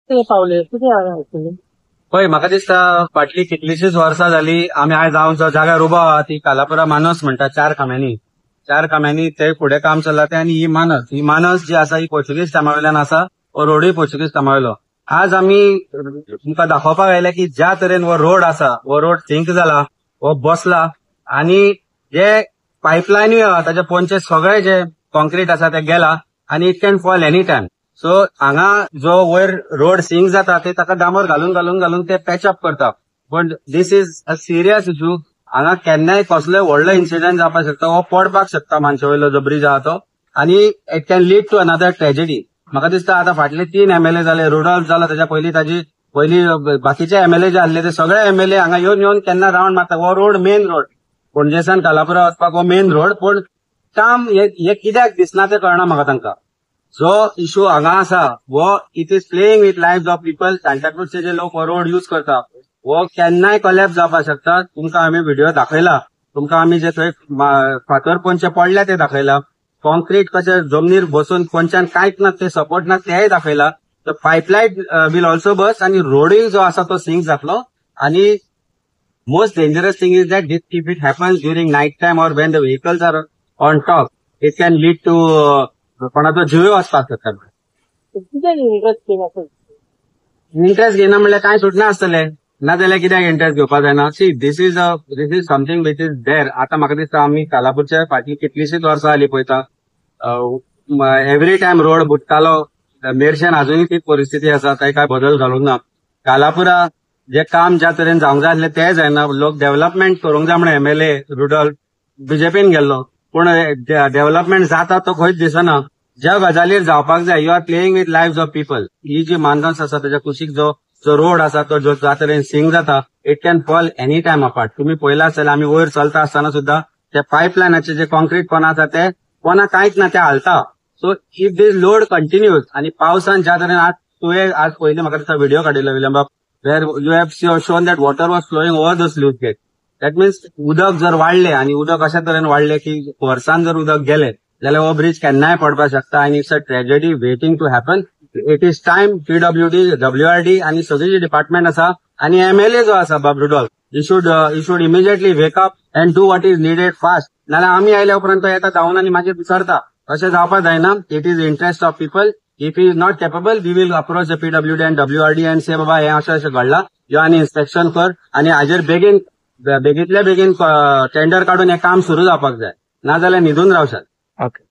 ते पावले किती पळय म्हाका दिसता फाटली कितलीशीच वर्सां जाली आमी आयज हांव जो जाग्यार उबो आहा ती कालापुरा मानस म्हणटा 4 खांब्यांनी ते फुडें काम चल्ला ते आनी ही मानस जी आसा ही पोर्चुगीज टायमावयल्यान आसा हो रोडूय पोर्चुगीज टायमावयलो. आज आमी तुमकां दाखोवपाक आयले की ज्या तरेन हो रोड आसा हो रोड सिंक जाला हो बसला आनी जे पायपलायनूय आहा ताचे पोंचे सगळे जे कॉन्क्रीट आसा ते गेला आनी it can fall any time. So हांगा जो वयर रोड सिंक जाता ते ताका डांबर घालून ते पॅच अप करता. But this is a serious issue. हांगा केन्नाय कसलोय व्हडलो इन्सिडंट जावपाक शकता हो पडपाक शकता मानशे वयलो जो ब्रिज आहा तो आनी it can lead to another tragedy. म्हाका दिसता आतां फाटले 3 MLA जाले रुडॉल्फ जालो ताच्या पयलीं बाकीचे MLA जे आसले ते सगळे MLA हांगा येवन केन्ना रावंड मारता. हो रोड मेन रोड पणजेसान कालापुरा वचपाक हो मेन रोड पण काम हे कित्याक दिसना ते कळना म्हाका तांकां. जो इशू हांगा आसा वो it is playing with lives of people. सांताक्रुजचे जे लोक हो रोड यूज करता वो केन्नाय कोलॅप्स जावपाक शकता. तुमकां आमी व्हिडिओ दाखयला, तुमकां आमी जे थंय फातर पोंचे पडल्या ते दाखयला, कॉन्क्रीट कशे जमनीर बसून पोंच्यान कांयच ना ते सपोर्ट ना तेय दाखयला. द पायपलायन विल ऑल्सो बस आनी रोडूय जो आसा तो सिंक जातलो. आनी most dangerous thing is that if it happens during night time or when the vehicles are on top it can lead to कोणाचो जीव वचपाक शकता. इंटरेस्ट घेना म्हणल्यार कांय सुटना आसतलें. नाजाल्यार कित्याक इंटरेस्ट घेवपाक जायना. See this is something which is there. आतां म्हाका दिसता आमी कालापूरच्या फाटली कितलीशीच वर्सां जालीं पळयता एवरी टायम रोड बुडटालो. मेरशेन अजूनय तीच परिस्थिती आसा, थंय काय बदल जावंक ना. कालापुरा जे काम ज्या तरेन जावंक जाय आसलें तें जायना. लोक डेव्हलपमेंट करूंक जाय म्हणून MLA रुडॉल्फ बीजेपीन गेल्लो पूण डेव्हलपमेंट जाता तो खंयच दिसना. ज्या गजालीर जावपाक जाय you are playing with lives of people. ही जी मानस आसा ताच्या कुशीक जो रोड आसा तो ज्या तरेन सिंक जाता it can fall any time apart. तुम्ही पळयला आसतलें आमी वयर चलता आसतना सुद्धा ते पायपलायनाचे जे कॉन्क्रीट पोंदा आसा ते पोंदा कांयच ना ते हालता. So if this load continues आनी पावसान ज्या तरेन आज पयलीं म्हाका दिसता व्हिडिओ काडिल्लो विलंबाब where you have shown that water was flowing over the sluice gate. That means उदक जर वाडलें आनी उदक अशा तरेन वाडलें की वर्सान जर उदक गेलें जाल्यार हो ब्रिज केन्नाय पडपाक शकता आनी it's a tragedy waiting to happen. It is time PWD WRD आनी सगळी जी डिपार्टमेंट आसा आनी MLA जो आसा बाब Rudolph you should immediately wake up and do what is needed fast. नाल्यार आमी आयल्या उपरांत येता धांवन आनी मागीर विसरता. अशें जावपाक जायना. It is interest of people. If is not capable we will approach the PWD and WRD and say बाबा हें अशें घडलां यो आनी इन्स्पेक्शन कर आनी हाजेर बेगींतल्या बेगीन टेंडर काडून हें काम सुरू जावपाक जाय. नाजाल्यार न्हिदून रावशात. ओके.